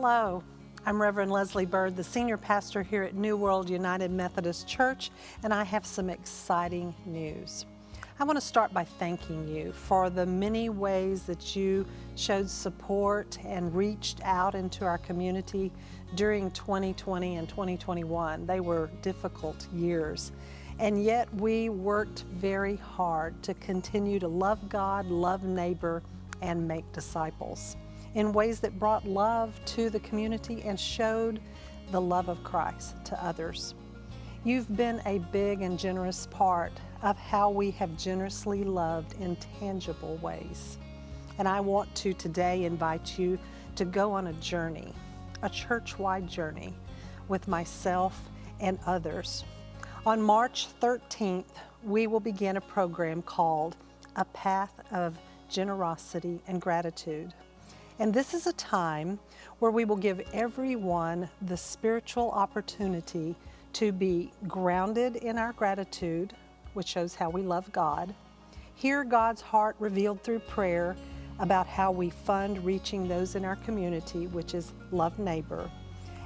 Hello, I'm Reverend Leslie Bird, the senior pastor here at New World United Methodist Church, and I have some exciting news. I want to start by thanking you for the many ways that you showed support and reached out into our community during 2020 and 2021. They were difficult years, and yet we worked very hard to continue to love God, love neighbor, and make disciples in ways that brought love to the community and showed the love of Christ to others. You've been a big and generous part of how we have generously loved in tangible ways. And I want to today invite you to go on a journey, a church-wide journey with myself and others. On March 13th, we will begin a program called A Path of Generosity and Gratitude. And this is a time where we will give everyone the spiritual opportunity to be grounded in our gratitude, which shows how we love God, hear God's heart revealed through prayer about how we fund reaching those in our community, which is love neighbor,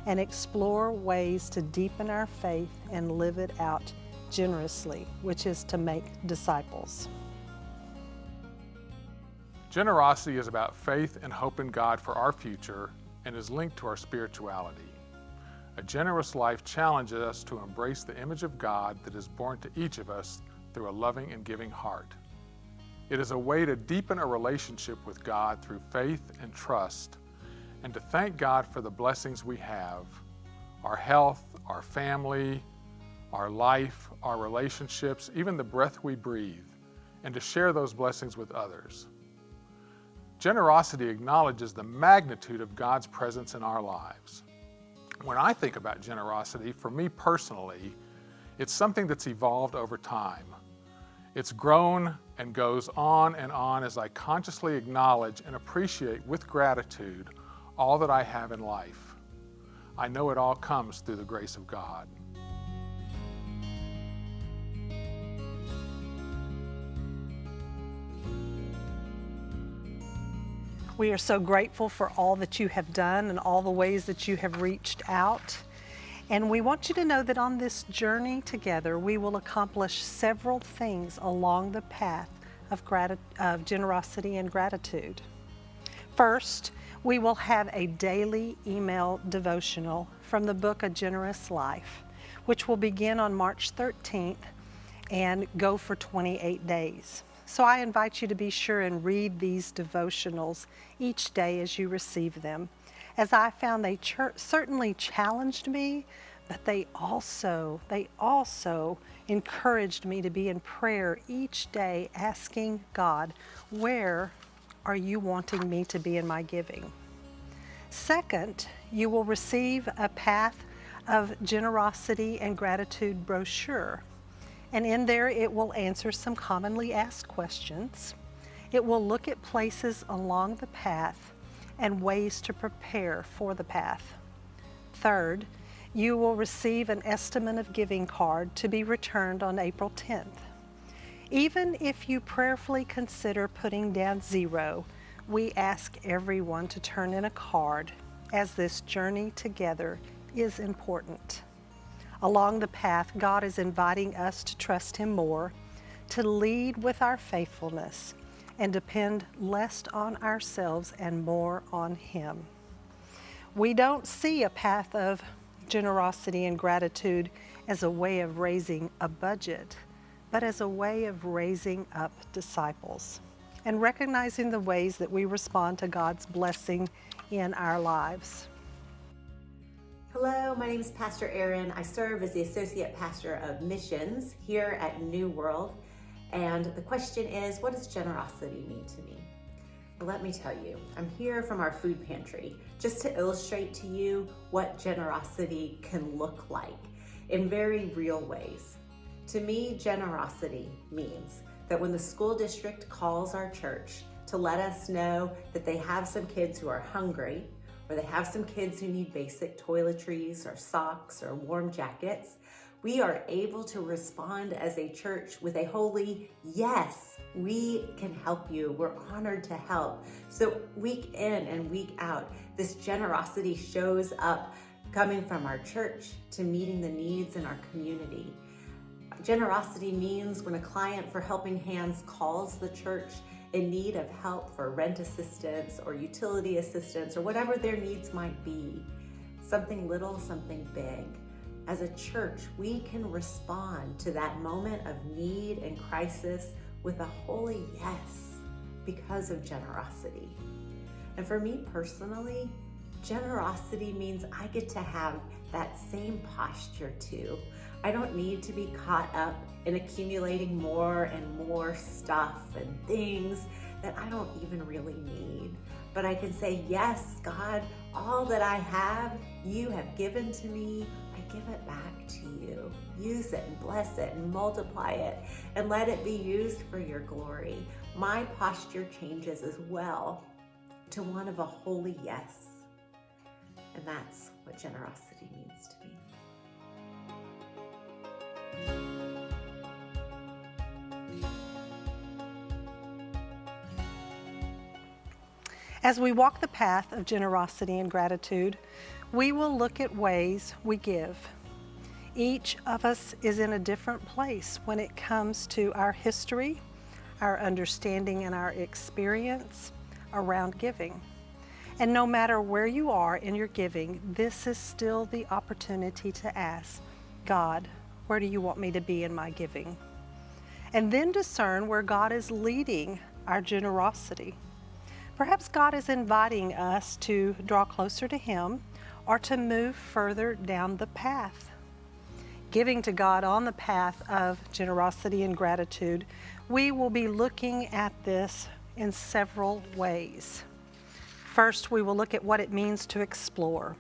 and explore ways to deepen our faith and live it out generously, which is to make disciples. Generosity is about faith and hope in God for our future and is linked to our spirituality. A generous life challenges us to embrace the image of God that is born to each of us through a loving and giving heart. It is a way to deepen a relationship with God through faith and trust, and to thank God for the blessings we have, our health, our family, our life, our relationships, even the breath we breathe, and to share those blessings with others. Generosity acknowledges the magnitude of God's presence in our lives. When I think about generosity, for me personally, it's something that's evolved over time. It's grown and goes on as I consciously acknowledge and appreciate with gratitude all that I have in life. I know it all comes through the grace of God. We are so grateful for all that you have done and all the ways that you have reached out. And we want you to know that on this journey together, we will accomplish several things along the path of generosity and gratitude. First, we will have a daily email devotional from the book A Generous Life, which will begin on March 13th and go for 28 days. So I invite you to be sure and read these devotionals each day as you receive them. As I found, they certainly challenged me, but they also encouraged me to be in prayer each day, asking God, where are you wanting me to be in my giving? Second, you will receive a Path of Generosity and Gratitude brochure. And in there, it will answer some commonly asked questions. It will look at places along the path and ways to prepare for the path. Third, you will receive an estimate of giving card to be returned on April 10th. Even if you prayerfully consider putting down zero, we ask everyone to turn in a card, as this journey together is important. Along the path, God is inviting us to trust Him more, to lead with our faithfulness, and depend less on ourselves and more on Him. We don't see a path of generosity and gratitude as a way of raising a budget, but as a way of raising up disciples and recognizing the ways that we respond to God's blessing in our lives. Hello, my name is Pastor Erin. I serve as the Associate Pastor of Missions here at New World. And the question is, what does generosity mean to me? Well, let me tell you, I'm here from our food pantry just to illustrate to you what generosity can look like in very real ways. To me, generosity means that when the school district calls our church to let us know that they have some kids who are hungry, or they have some kids who need basic toiletries or socks or warm jackets, we are able to respond as a church with a holy yes. We can help you. We're honored to help. So week in and week out, this generosity shows up, coming from our church to meeting the needs in our community. Generosity means when a client for Helping Hands calls the church in need of help for rent assistance or utility assistance or whatever their needs might be, something little, something big. As a church, we can respond to that moment of need and crisis with a holy yes because of generosity. And for me personally, generosity means I get to have that same posture too. I don't need to be caught up in accumulating more and more stuff and things that I don't even really need. But I can say, yes, God, all that I have, you have given to me. I give it back to you. Use it and bless it and multiply it and let it be used for your glory. My posture changes as well to one of a holy yes. And that's what generosity means to me. As we walk the path of generosity and gratitude, we will look at ways we give. Each of us is in a different place when it comes to our history, our understanding, and our experience around giving. And no matter where you are in your giving, this is still the opportunity to ask, God, where do you want me to be in my giving? And then discern where God is leading our generosity. Perhaps God is inviting us to draw closer to Him or to move further down the path. Giving to God on the path of generosity and gratitude, we will be looking at this in several ways. First, we will look at what it means to explore.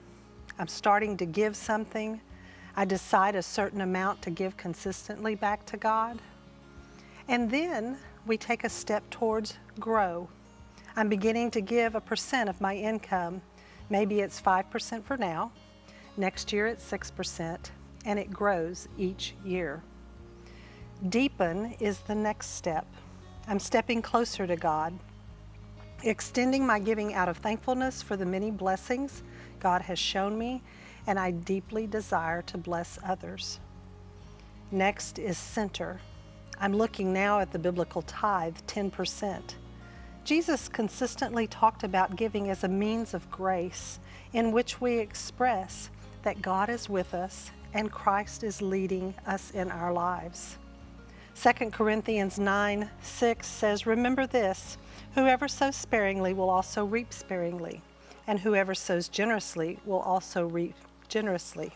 I'm starting to give something. I decide a certain amount to give consistently back to God. And then we take a step towards grow. I'm beginning to give a percent of my income. Maybe it's 5% for now. Next year it's 6%, and it grows each year. Deepen is the next step. I'm stepping closer to God, extending my giving out of thankfulness for the many blessings God has shown me, and I deeply desire to bless others. Next is center. I'm looking now at the biblical tithe, 10%. Jesus consistently talked about giving as a means of grace in which we express that God is with us and Christ is leading us in our lives. 2 Corinthians 9:6 says, remember this, whoever sows sparingly will also reap sparingly, and whoever sows generously will also reap generously.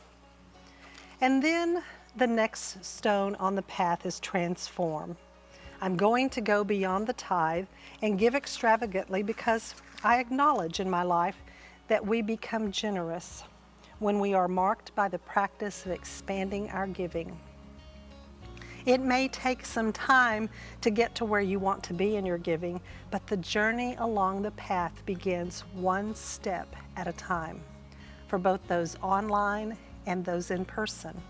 And then the next stone on the path is transform. I'm going to go beyond the tithe and give extravagantly because I acknowledge in my life that we become generous when we are marked by the practice of expanding our giving. It may take some time to get to where you want to be in your giving, but the journey along the path begins one step at a time for both those online and those in person.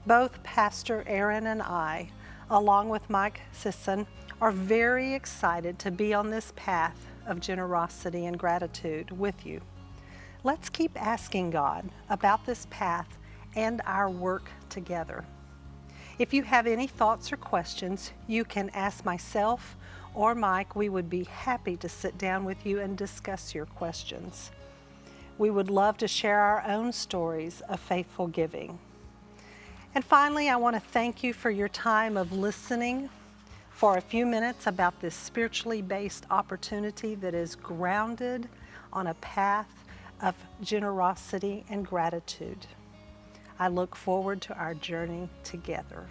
Both Pastor Aaron and I, along with Mike Sisson, are very excited to be on this path of generosity and gratitude with you. Let's keep asking God about this path and our work together. If you have any thoughts or questions, you can ask myself or Mike. We would be happy to sit down with you and discuss your questions. We would love to share our own stories of faithful giving. And finally, I want to thank you for your time of listening for a few minutes about this spiritually based opportunity that is grounded on a path of generosity and gratitude. I look forward to our journey together.